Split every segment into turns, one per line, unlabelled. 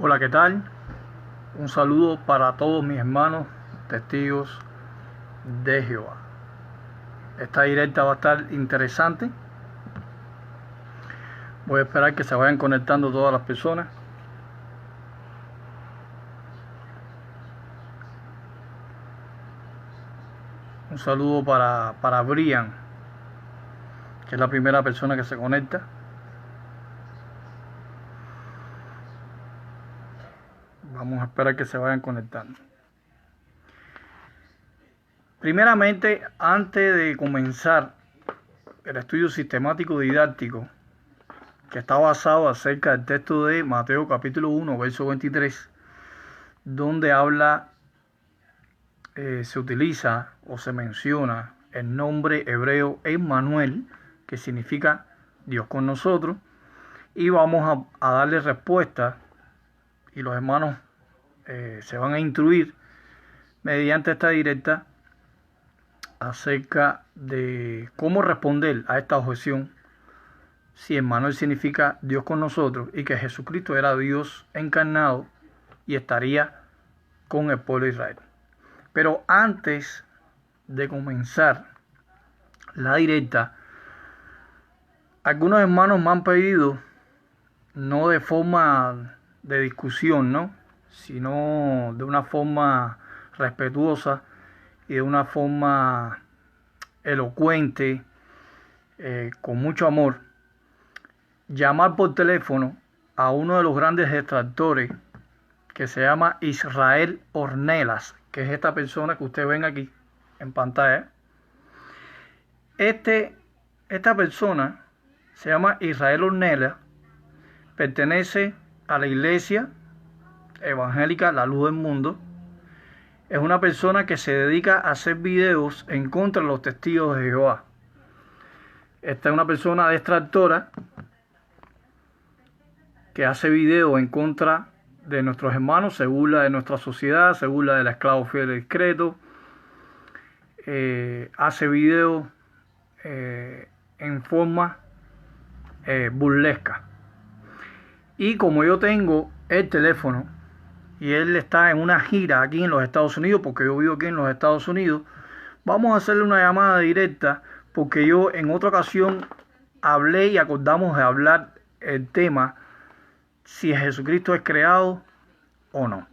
Hola, ¿qué tal? Un saludo para todos mis hermanos testigos de Jehová. Esta directa va a estar interesante. Voy a esperar que se vayan conectando todas las personas. Un saludo para Brian, que es la primera persona que se conecta. Vamos a esperar que se vayan conectando. Primeramente, antes de comenzar el estudio sistemático didáctico, que está basado acerca del texto de Mateo capítulo 1, verso 23, donde se utiliza o se menciona el nombre hebreo Emmanuel, que significa Dios con nosotros, y vamos a darle respuesta, y los hermanos se van a instruir mediante esta directa acerca de cómo responder a esta objeción si Emmanuel significa Dios con nosotros y que Jesucristo era Dios encarnado y estaría con el pueblo de Israel. Pero antes de comenzar la directa, algunos hermanos me han pedido, no de forma de discusión, ¿no?, sino de una forma respetuosa y de una forma elocuente, con mucho amor, llamar por teléfono a uno de los grandes detractores, que se llama Israel Ornelas, que es esta persona que ustedes ven aquí en pantalla. Esta persona se llama Israel Ornelas, pertenece a la iglesia evangélica La Luz del Mundo. Es una persona que se dedica a hacer videos en contra de los testigos de Jehová. Esta es una persona detractora que hace videos en contra de nuestros hermanos, se burla de nuestra sociedad, se burla del esclavo fiel y discreto, hace videos en forma burlesca. Y como yo tengo el teléfono y él está en una gira aquí en los Estados Unidos, porque yo vivo aquí en los Estados Unidos, vamos a hacerle una llamada directa, porque yo en otra ocasión hablé y acordamos de hablar el tema si Jesucristo es creado o no.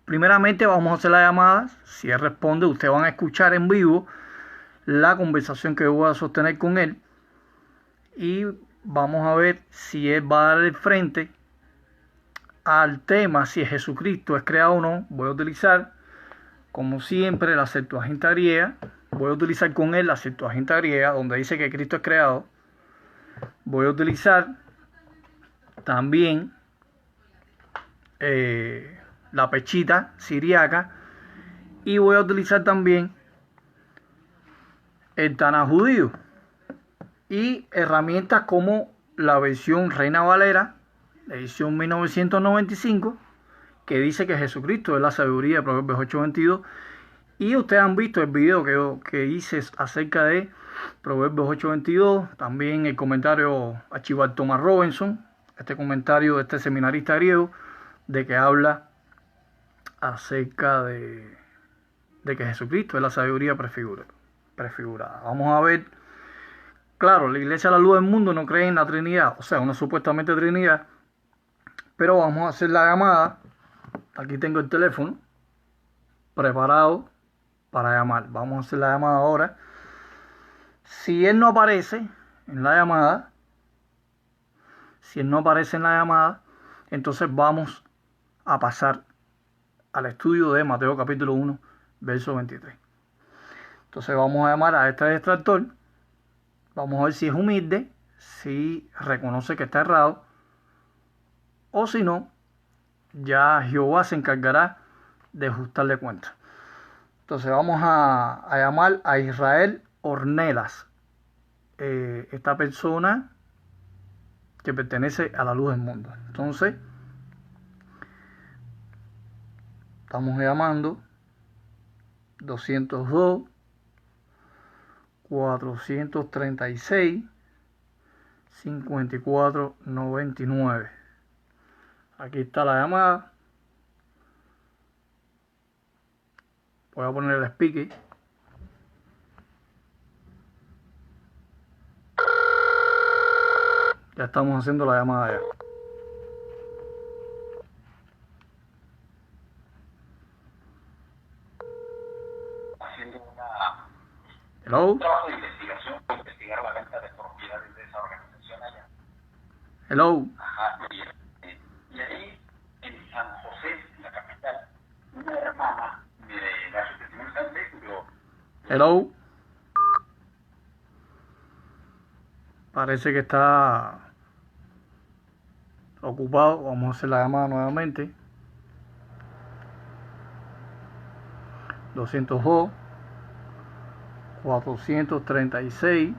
Primeramente vamos a hacer la llamada. Si él responde, ustedes van a escuchar en vivo la conversación que yo voy a sostener con él, y vamos a ver si él va a dar el frente al tema si Jesucristo es creado o no. Voy a utilizar, como siempre, la Septuaginta griega. Voy a utilizar con él la Septuaginta griega, donde dice que Cristo es creado. Voy a utilizar también la Pechita siriaca, y voy a utilizar también el Tanaj judío y herramientas como la versión Reina Valera, edición 1995, que dice que Jesucristo es la sabiduría de Proverbios 8:22. Y ustedes han visto el video que hice acerca de Proverbios 8:22, también el comentario archivar Thomas Robinson, este comentario de este seminarista griego, de que habla acerca de que Jesucristo es la sabiduría prefigurada. Vamos a ver. Claro, la iglesia de La Luz del Mundo no cree en la Trinidad, o sea, una supuestamente Trinidad, pero vamos a hacer la llamada. Aquí tengo el teléfono preparado para llamar. Vamos a hacer la llamada ahora. Si él no aparece en la llamada, entonces vamos a pasar al estudio de Mateo capítulo 1, verso 23. Entonces vamos a llamar a este distractor. Vamos a ver si es humilde, si reconoce que está errado, o si no, ya Jehová se encargará de ajustarle cuenta. Entonces vamos a llamar a Israel Ornelas, esta persona que pertenece a La Luz del Mundo. Entonces estamos llamando 202 436 5499. Aquí está la llamada. Voy a poner el speaker. Ya estamos haciendo la llamada ya. Hello.
Trabajo de investigación para investigar la venta de propiedades de esa organización allá.
Hello.
Ajá, y ahí, en San José, la capital, una hermana de la representante,
Hello. Parece que está ocupado. Vamos a hacer la llamada nuevamente. 202 436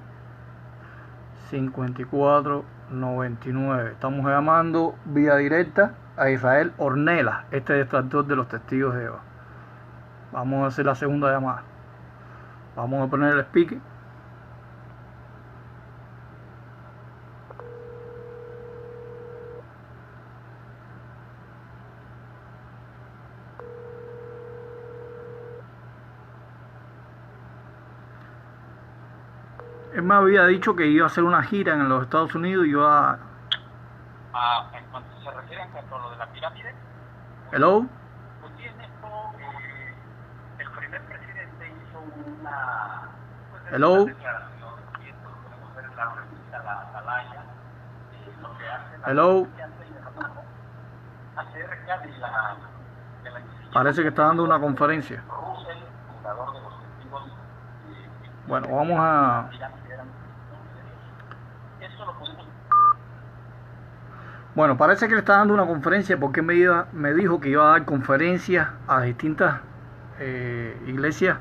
54 99. Estamos llamando vía directa a Israel Ornella, este detractor de los testigos de Jehová. Vamos a hacer la segunda llamada. Vamos a poner el speaker. Él me había dicho que iba a hacer una gira en los Estados Unidos y iba a...
en cuanto se refiere a lo de la pirámide,
Hello.
pues sí, en esto, el primer presidente hizo una, pues,
Hello.
una declaración, y esto lo podemos ver en la revista La Atalaya, lo que hace la
Hello.
acerca de la
Parece que está dando una conferencia.
Russell, fundador de los testigos.
Bueno, vamos a... Bueno, parece que le está dando una conferencia porque me dijo que iba a dar conferencias a distintas iglesias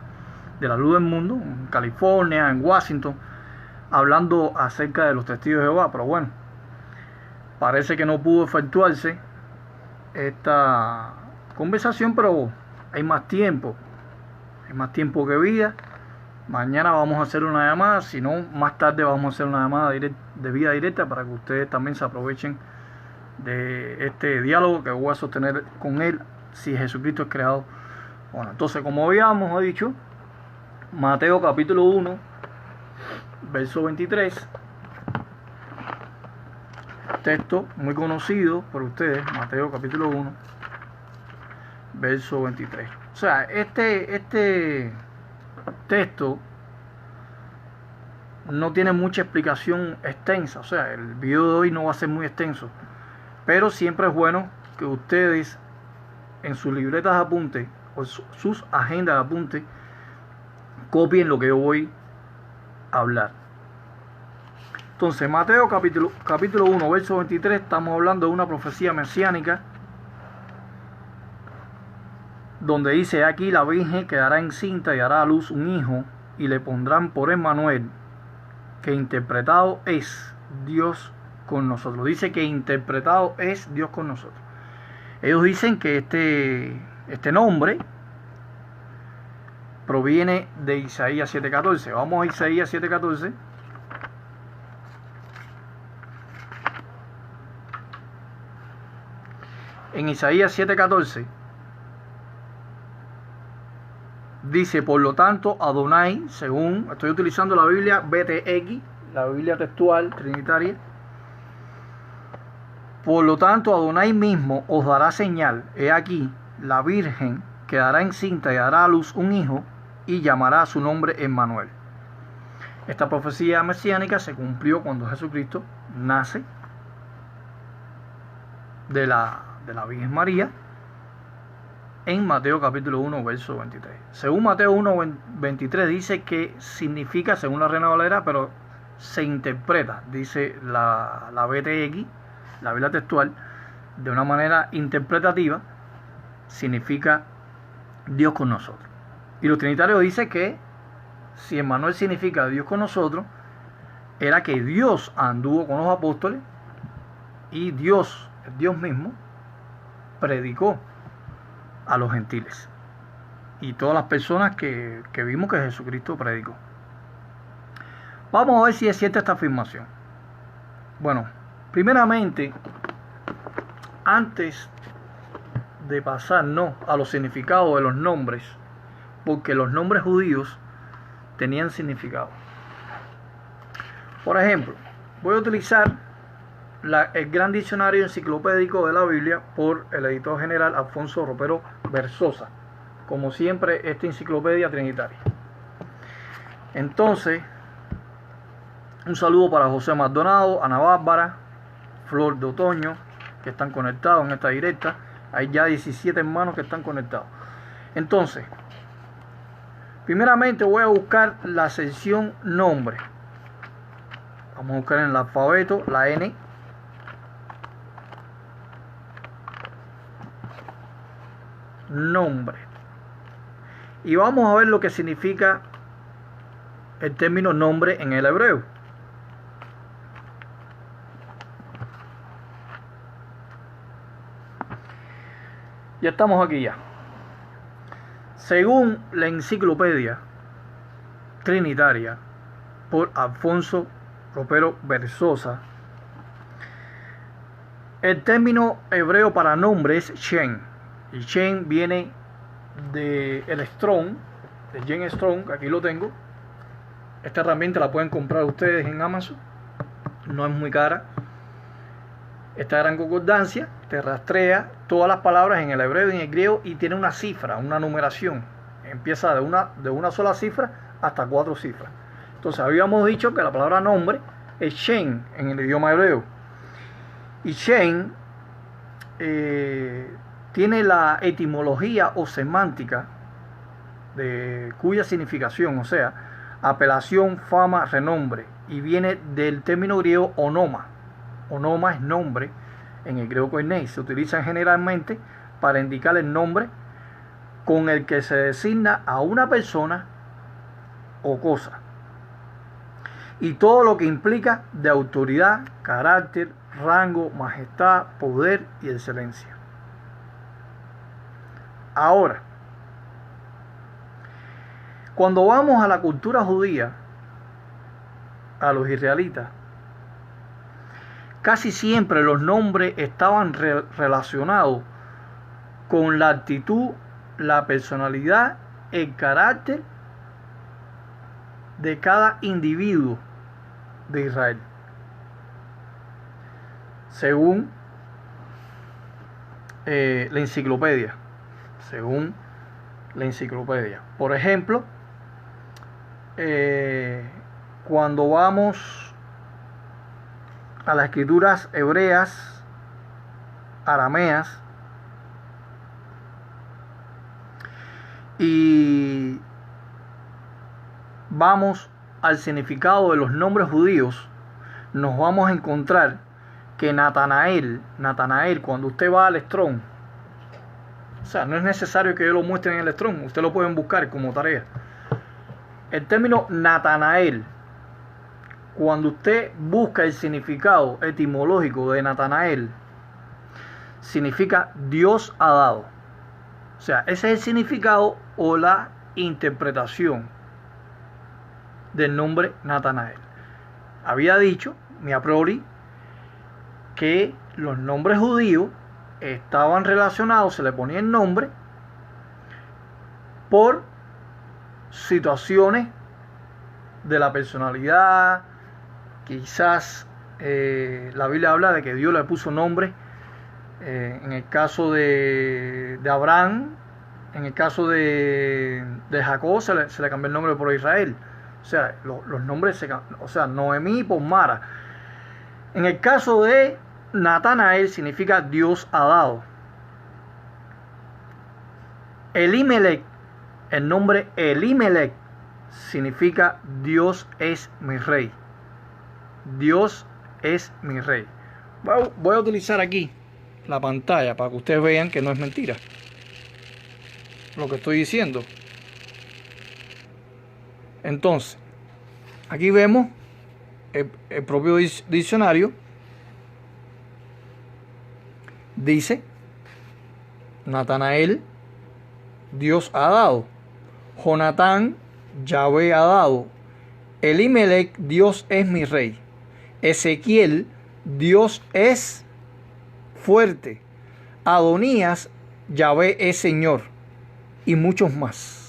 de la luz del mundo, en California, en Washington, hablando acerca de los testigos de Jehová. Pero bueno, parece que no pudo efectuarse esta conversación, pero hay más tiempo que vida. Mañana vamos a hacer una llamada, si no, más tarde vamos a hacer una llamada de vía directa para que ustedes también se aprovechen de este diálogo que voy a sostener con él, si Jesucristo es creado. Bueno, entonces, como habíamos dicho, Mateo capítulo 1, verso 23, texto muy conocido por ustedes, Mateo capítulo 1, verso 23. O sea, este texto no tiene mucha explicación extensa, o sea, el video de hoy no va a ser muy extenso, pero siempre es bueno que ustedes en sus libretas de apunte o sus agendas de apunte copien lo que yo voy a hablar. Entonces, Mateo capítulo 1, verso 23, estamos hablando de una profecía mesiánica donde dice: aquí la Virgen quedará encinta y dará a luz un hijo y le pondrán por Emmanuel, que interpretado es Dios con nosotros. Dice que interpretado es Dios con nosotros. Ellos dicen que este nombre proviene de Isaías 7:14. Vamos a Isaías 7:14. En Isaías 7:14 dice: por lo tanto, Adonai, según estoy utilizando la Biblia BTX, la Biblia textual trinitaria, por lo tanto, Adonai mismo os dará señal. He aquí, la Virgen quedará encinta y dará a luz un hijo y llamará su nombre Emmanuel. Esta profecía mesiánica se cumplió cuando Jesucristo nace de la Virgen María en Mateo capítulo 1, verso 23. Según Mateo 1, 23 dice que significa, según la Reina Valera, pero se interpreta, dice la BTX, la Biblia textual, de una manera interpretativa, significa Dios con nosotros. Y los trinitarios dicen que si Emmanuel significa Dios con nosotros, era que Dios anduvo con los apóstoles y Dios mismo, predicó a los gentiles y todas las personas que vimos que Jesucristo predicó. Vamos a ver si es cierta esta afirmación. Bueno, primeramente antes de pasarnos a los significados de los nombres, porque los nombres judíos tenían significado. Por ejemplo, voy a utilizar el gran diccionario enciclopédico de la Biblia por el editor general Alfonso Ropero Versosa. Como siempre, esta enciclopedia trinitaria. Entonces, un saludo para José Maldonado, Ana Bárbara, Flor de Otoño, que están conectados en esta directa. Hay ya 17 hermanos que están conectados. Entonces, primeramente voy a buscar la sección nombre. Vamos a buscar en el alfabeto la N. Nombre. Y vamos a ver lo que significa el término nombre en el hebreo. Ya estamos aquí ya. Según la enciclopedia trinitaria por Alfonso Ropero Versosa, el término hebreo para nombre es Shem. Y Shem viene de el Strong, de Jen Strong, aquí lo tengo. Esta herramienta la pueden comprar ustedes en Amazon, no es muy cara. Esta gran concordancia te rastrea todas las palabras en el hebreo y en el griego y tiene una cifra, una numeración. Empieza de una sola cifra hasta 4 cifras. Entonces habíamos dicho que la palabra nombre es Shem en el idioma hebreo. Y Shem tiene la etimología o semántica de cuya significación, o sea, apelación, fama, renombre, y viene del término griego onoma. Onoma es nombre en el griego koiné. Se utiliza generalmente para indicar el nombre con el que se designa a una persona o cosa, y todo lo que implica de autoridad, carácter, rango, majestad, poder y excelencia. Ahora, cuando vamos a la cultura judía, a los israelitas, casi siempre los nombres estaban relacionados con la actitud, la personalidad, el carácter de cada individuo de Israel. Según la enciclopedia. Según la enciclopedia. Por ejemplo, cuando vamos a las escrituras hebreas, arameas, y vamos al significado de los nombres judíos, nos vamos a encontrar que Natanael, cuando usted va al Strong, o sea, no es necesario que yo lo muestre en el Strong, ustedes lo pueden buscar como tarea. El término Natanael, cuando usted busca el significado etimológico de Natanael, significa Dios ha dado. O sea, ese es el significado o la interpretación del nombre Natanael. Había dicho, mi a priori, que los nombres judíos estaban relacionados, se le ponía el nombre por situaciones de la personalidad. Quizás la Biblia habla de que Dios le puso nombre en el caso de Abraham, en el caso de Jacob se le cambió el nombre por Israel. O sea, los nombres se cambian. O sea, Noemí por Mara. En el caso de Natanael significa Dios ha dado. Elimelech, el nombre Elimelech significa Dios es mi rey. Dios es mi rey. Voy a utilizar aquí la pantalla para que ustedes vean que no es mentira lo que estoy diciendo. Entonces, aquí vemos el propio diccionario. Dice: Natanael, Dios ha dado. Jonatán, Yahvé ha dado. Elimelech, Dios es mi rey. Ezequiel, Dios es fuerte. Adonías, Yahvé es Señor, y muchos más.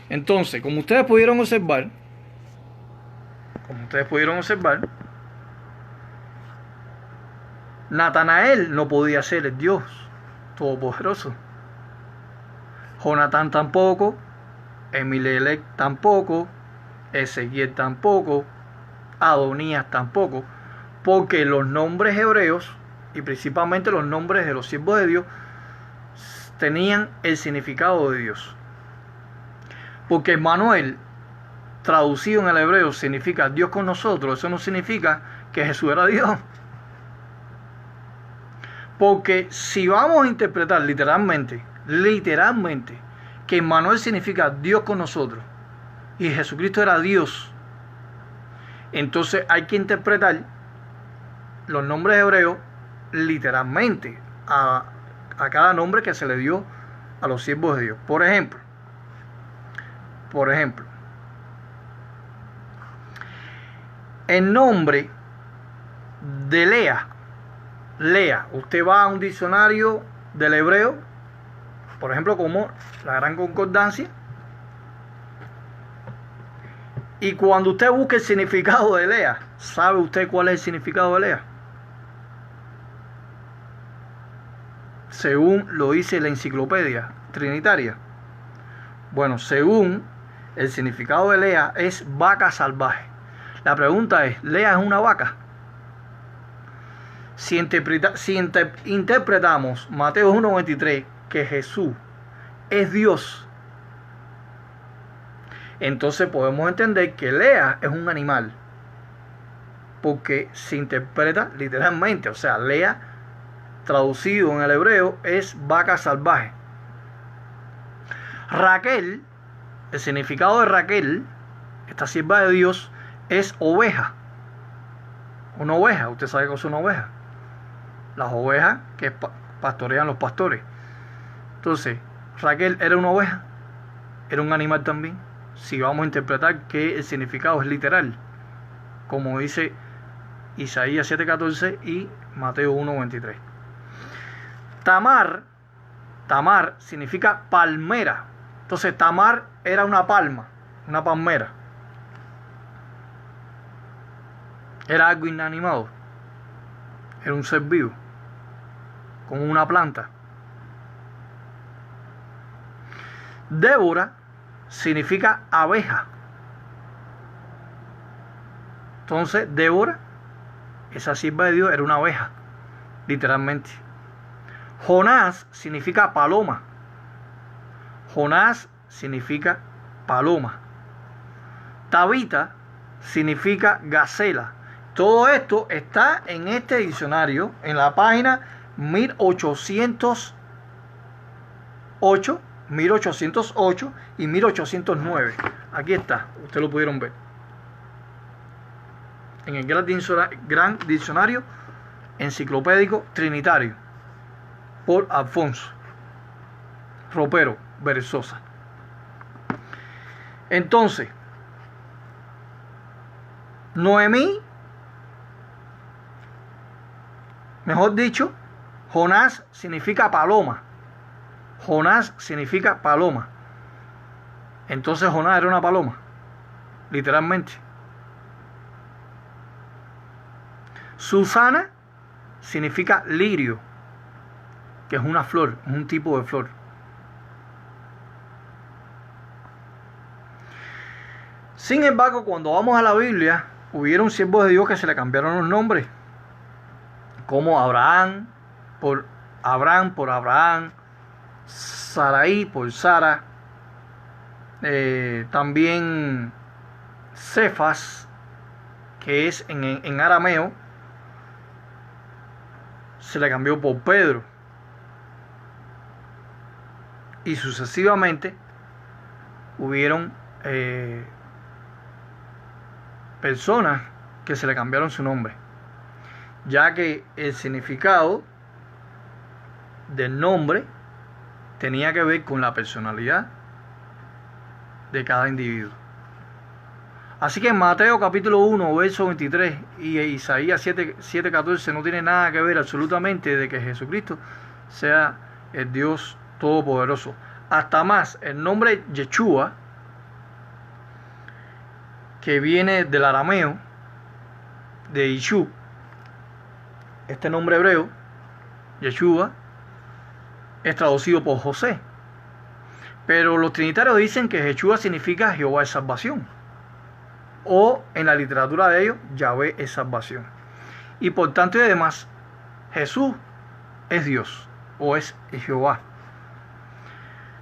Entonces, como ustedes pudieron observar, Natanael no podía ser el Dios Todopoderoso. Jonatán tampoco, Emimelec tampoco, Ezequiel tampoco, Adonías tampoco, porque los nombres hebreos, y principalmente los nombres de los siervos de Dios, tenían el significado de Dios. Porque Emmanuel, traducido en el hebreo, significa Dios con nosotros. Eso no significa que Jesús era Dios. Porque si vamos a interpretar literalmente, que Emmanuel significa Dios con nosotros y Jesucristo era Dios, entonces hay que interpretar los nombres hebreos literalmente a cada nombre que se le dio a los siervos de Dios. Por ejemplo, el nombre de Lea, usted va a un diccionario del hebreo, por ejemplo, como la Gran Concordancia, y cuando usted busque el significado de Lea, ¿sabe usted cuál es el significado de Lea? Según lo dice la enciclopedia trinitaria. Bueno, según el significado de Lea es vaca salvaje. La pregunta es, ¿Lea es una vaca? Si interpretamos Mateo 1:23 que Jesús es Dios, entonces podemos entender que Lea es un animal, porque se interpreta literalmente. O sea, Lea, traducido en el hebreo, es vaca salvaje. Raquel, el significado de Raquel, esta sierva de Dios, es oveja. Una oveja, usted sabe que es una oveja. Las ovejas que pastorean los pastores. Entonces, Raquel era una oveja, era un animal también. Si vamos a interpretar que el significado es literal, como dice Isaías 7:14 y Mateo 1:23. Tamar significa palmera. Entonces, Tamar era una palma, una palmera. Era algo inanimado. Era un ser vivo, como una planta. Débora significa abeja. Entonces, Débora, esa sierva de Dios, era una abeja, literalmente. Jonás significa paloma. Jonás significa paloma. Tabita significa gacela. Todo esto está en este diccionario, en la página 1808 y 1809. Aquí está, ustedes lo pudieron ver. En el gran diccionario enciclopédico trinitario, por Alfonso Ropero Berzosa. Entonces, Noemí, mejor dicho, Jonás significa paloma. Jonás significa paloma. Entonces Jonás era una paloma, literalmente. Susana significa lirio, que es una flor, es un tipo de flor. Sin embargo, cuando vamos a la Biblia, hubieron siervos de Dios que se le cambiaron los nombres, como Abraham por Abraham, Sarai por Sara, también Cefas, que es en arameo, se le cambió por Pedro, y sucesivamente hubieron personas que se le cambiaron su nombre, ya que el significado del nombre tenía que ver con la personalidad de cada individuo. Así que en Mateo capítulo 1, verso 23 y Isaías 7:14 no tiene nada que ver absolutamente de que Jesucristo sea el Dios Todopoderoso. Hasta más, el nombre Yeshua, que viene del arameo, de Ishu, este nombre hebreo, Yeshua, es traducido por José. Pero los trinitarios dicen que Yeshua significa Jehová es salvación. O en la literatura de ellos, Yahvé es salvación. Y por tanto y además, Jesús es Dios o es Jehová.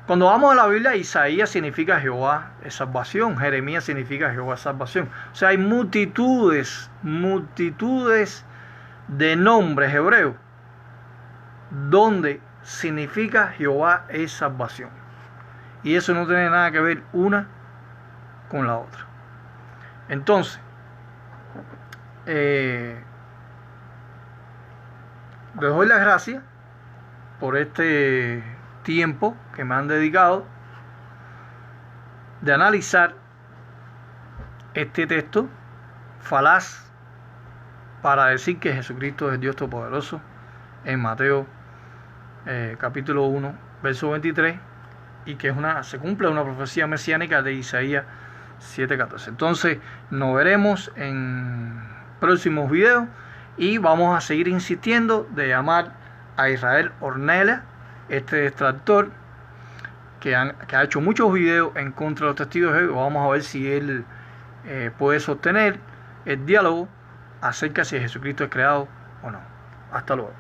Cuando vamos a la Biblia, Isaías significa Jehová es salvación, Jeremías significa Jehová es salvación. O sea, hay multitudes de nombres hebreos donde significa Jehová es salvación. Y eso no tiene nada que ver una con la otra. Entonces, les doy las gracias por este tiempo que me han dedicado de analizar este texto falaz para decir que Jesucristo es Dios Todopoderoso en Mateo capítulo 1, verso 23, y que se cumple una profecía mesiánica de Isaías 7:14. Entonces nos veremos en próximos videos y vamos a seguir insistiendo de llamar a Israel Ornelas, este extractor que ha hecho muchos videos en contra de los testigos de Jehová. Vamos a ver si él puede sostener el diálogo acerca de si Jesucristo es creado o no. Hasta luego.